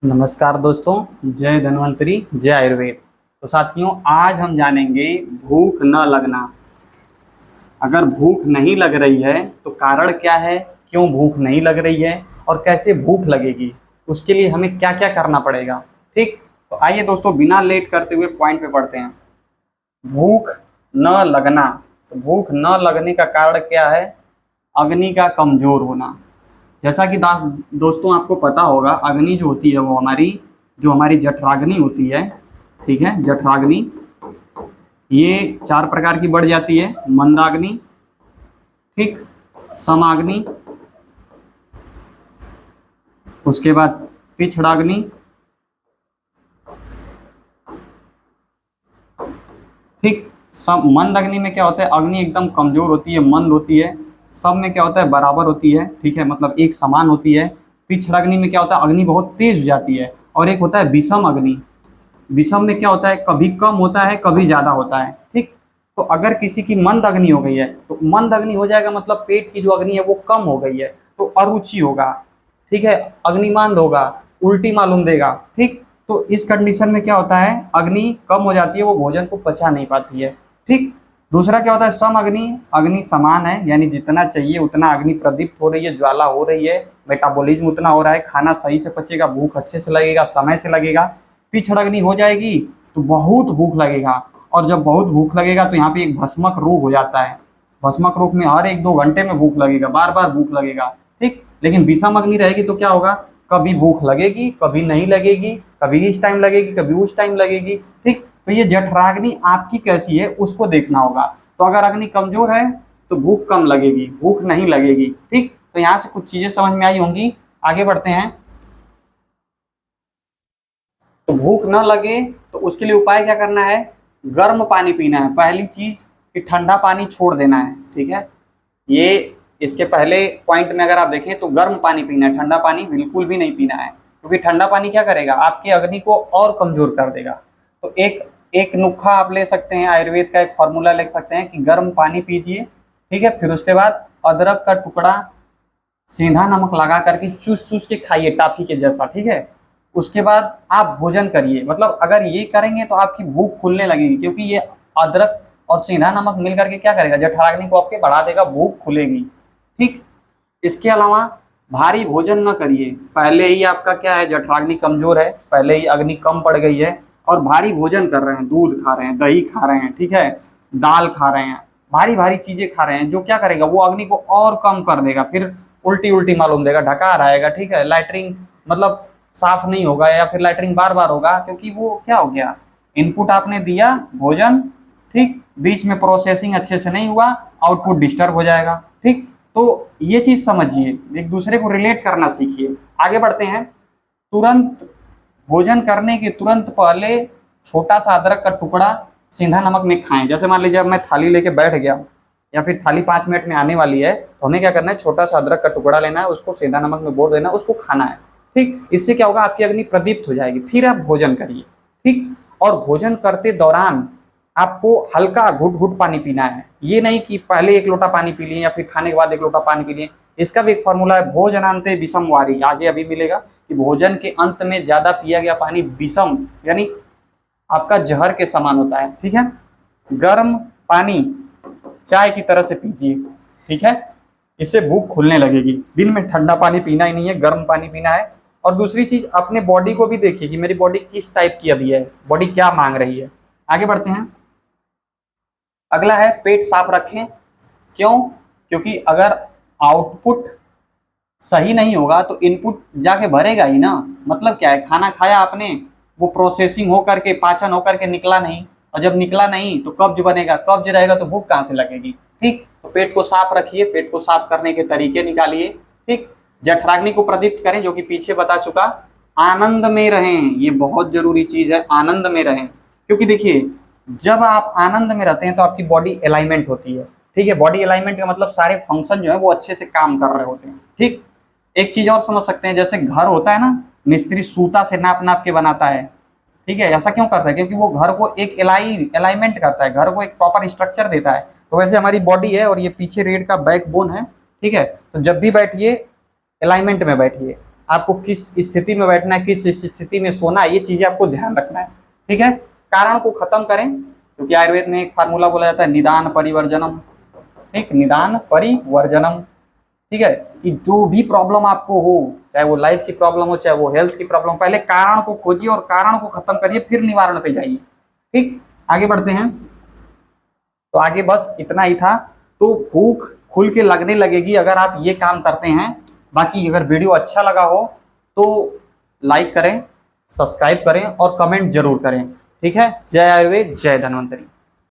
नमस्कार दोस्तों। जय धन्वंतरी, जय आयुर्वेद। तो साथियों, आज हम जानेंगे भूख न लगना। अगर भूख नहीं लग रही है तो कारण क्या है, क्यों भूख नहीं लग रही है और कैसे भूख लगेगी, उसके लिए हमें क्या क्या करना पड़ेगा। ठीक, तो आइए दोस्तों, बिना लेट करते हुए पॉइंट पे पढ़ते हैं। भूख न लगना, तो भूख न लगने का कारण क्या है? अग्नि का कमजोर होना। जैसा कि दोस्तों आपको पता होगा, अग्नि जो होती है वो हमारी जठराग्नि होती है। ठीक है, जठराग्नि ये 4 प्रकार की बढ़ जाती है। मंदाग्नि, ठीक, समाग्नि, उसके बाद तीक्ष्णाग्नि, ठीक। सब मंद अग्नि में क्या होता है, अग्नि एकदम कमजोर होती है, मंद होती है। सब में क्या होता है, बराबर होती है, ठीक है, मतलब एक समान होती है। तीक्ष्ण अग्नि में क्या होता है, अग्नि बहुत तेज हो जाती है। और एक होता है विषम अग्नि। विषम में क्या होता है, कभी कम होता है, कभी ज्यादा होता है। ठीक, तो अगर किसी की मंद अग्नि हो गई है तो मंद अग्नि हो जाएगा, मतलब पेट की जो अग्नि है वो कम हो गई है, तो अरुचि होगा, ठीक है, अग्निमांद होगा, उल्टी मालूम देगा। ठीक, तो इस कंडीशन में क्या होता है, अग्नि कम हो जाती है, वो भोजन को पचा नहीं पाती है। ठीक, दूसरा क्या होता है, सम अग्नि। अग्नि समान है, यानी जितना चाहिए उतना अग्नि प्रदीप्त हो रही है, ज्वाला हो रही है, मेटाबॉलिज्म उतना हो रहा है, खाना सही से पचेगा, भूख अच्छे से लगेगा, समय से लगेगा। तीक्ष्ण अग्नि हो जाएगी तो बहुत भूख लगेगा, और जब बहुत भूख लगेगा तो यहाँ पे एक भस्मक रोग हो जाता है। भस्मक रोग में हर 1-2 घंटे में भूख लगेगा, बार बार भूख लगेगा। ठीक, लेकिन विषम अग्नि रहेगी तो क्या होगा, कभी भूख लगेगी, कभी नहीं लगेगी, कभी इस टाइम लगेगी, कभी उस टाइम लगेगी। ठीक, तो ये जठराग्नि आपकी कैसी है उसको देखना होगा। तो अगर अग्नि कमजोर है तो भूख कम लगेगी, भूख नहीं लगेगी। ठीक, तो यहाँ से कुछ चीजें समझ में आई होंगी। आगे बढ़ते हैं। तो भूख न लगे तो उसके लिए उपाय क्या करना है, गर्म पानी पीना है पहली चीज, कि ठंडा पानी छोड़ देना है। ठीक है, ये इसके पहले पॉइंट में अगर आप देखें तो गर्म पानी पीना है, ठंडा पानी बिल्कुल भी नहीं पीना है, क्योंकि ठंडा पानी क्या करेगा, आपकी अग्नि को और कमजोर कर देगा। तो एक एक नुस्खा आप ले सकते हैं, आयुर्वेद का एक फॉर्मूला ले सकते हैं कि गर्म पानी पीजिए। ठीक है, फिर उसके बाद अदरक का टुकड़ा सेंधा नमक लगा करके चूस चूस के खाइए, टाफी के जैसा। ठीक है, उसके बाद आप भोजन करिए। मतलब अगर ये करेंगे तो आपकी भूख खुलने लगेगी, क्योंकि ये अदरक और सेंधा नमक मिल करके क्या करेगा, जठराग्नि को आपके बढ़ा देगा, भूख खुलेगी। ठीक, इसके अलावा भारी भोजन न करिए। पहले ही आपका क्या है, जठराग्नि कमजोर है, पहले ही अग्नि कम पड़ गई है, और भारी भोजन कर रहे हैं, दूध खा रहे हैं, दही खा रहे हैं, ठीक है, दाल खा रहे हैं, भारी भारी चीजें खा रहे हैं, जो क्या करेगा, वो अग्नि को और कम कर देगा, फिर उल्टी उल्टी मालूम देगा, डकार आएगा। ठीक है, लैटरिन मतलब साफ नहीं होगा, या फिर लैटरिन बार बार होगा, क्योंकि वो क्या हो गया, इनपुट आपने दिया भोजन, ठीक, बीच में प्रोसेसिंग अच्छे से नहीं हुआ, आउटपुट डिस्टर्ब हो जाएगा। ठीक, तो ये चीज समझिए, एक दूसरे को रिलेट करना सीखिए। आगे बढ़ते हैं। तुरंत भोजन करने के तुरंत पहले छोटा सा अदरक का टुकड़ा सेंधा नमक में खाएं। जैसे मान लीजिए अब मैं थाली लेके बैठ गया, या फिर थाली 5 मिनट में आने वाली है, तो हमें क्या करना है, छोटा सा अदरक का टुकड़ा लेना है, उसको सेंधा नमक में बोर देना है, उसको खाना है। ठीक, इससे क्या होगा, आपकी अग्नि प्रदीप्त हो जाएगी, फिर आप भोजन करिए। ठीक, और भोजन करते दौरान आपको हल्का घुट घुट पानी पीना है। ये नहीं कि पहले 1 लोटा पानी पी लिए या फिर खाने के बाद 1 लोटा पानी पी लिए। इसका भी एक फॉर्मूला है, भोजनांते विषम वारी, आगे अभी मिलेगा, कि भोजन के अंत में ज्यादा पिया गया पानी विषम, यानी आपका जहर के समान होता है। ठीक है, गर्म पानी चाय की तरह से पीजिए। ठीक है, इससे भूख खुलने लगेगी। दिन में ठंडा पानी पीना ही नहीं है, गर्म पानी पीना है। और दूसरी चीज, अपने बॉडी को भी देखिए कि मेरी बॉडी किस टाइप की अभी है, बॉडी क्या मांग रही है। आगे बढ़ते हैं। अगला है, पेट साफ रखें। क्यों? क्योंकि अगर आउटपुट सही नहीं होगा तो इनपुट जाके भरेगा ही ना। मतलब क्या है, खाना खाया आपने, वो प्रोसेसिंग हो करके, पाचन हो करके निकला नहीं, और जब निकला नहीं तो कब्ज बनेगा, कब्ज रहेगा तो भूख कहाँ से लगेगी। ठीक, तो पेट को साफ रखिए, पेट को साफ करने के तरीके निकालिए। ठीक, जठराग्नि को प्रदीप्त करें, जो कि पीछे बता चुका। आनंद में रहें, ये बहुत जरूरी चीज है, आनंद में रहें। क्योंकि देखिए, जब आप आनंद में रहते हैं तो आपकी बॉडी अलाइनमेंट होती है। ठीक है, बॉडी अलाइनमेंट का मतलब सारे फंक्शन जो है वो अच्छे से काम कर रहे होते हैं। ठीक, एक चीज और समझ सकते हैं, जैसे घर होता है ना, मिस्त्री सूता से नाप नाप के बनाता है। ठीक है, ऐसा क्यों करता है, क्योंकि वो घर को एक अलाइनमेंट करता है, घर को एक प्रॉपर स्ट्रक्चर देता है। तो वैसे हमारी बॉडी है, और ये पीछे रीढ़ का बैकबोन है। ठीक है, तो जब भी बैठिए अलाइनमेंट में बैठिए। आपको किस स्थिति में बैठना है, किस स्थिति में सोना है, ये चीजें आपको ध्यान रखना है। ठीक है, कारण को खत्म करें, क्योंकि आयुर्वेद में एक फार्मूला बोला जाता है निदान परिवर्जनम। ठीक, निदान परिवर्जनम। ठीक है, कि जो भी प्रॉब्लम आपको हो, चाहे वो लाइफ की प्रॉब्लम हो, चाहे वो हेल्थ की प्रॉब्लम, पहले कारण को खोजिए और कारण को खत्म करिए, फिर निवारण पे जाइए। ठीक, आगे बढ़ते हैं। तो आगे बस इतना ही था। तो भूख खुल के लगने लगेगी अगर आप ये काम करते हैं। बाकी अगर वीडियो अच्छा लगा हो तो लाइक करें, सब्सक्राइब करें और कमेंट जरूर करें। ठीक है, जय आयुर्वेद, जय धन्वंतरी।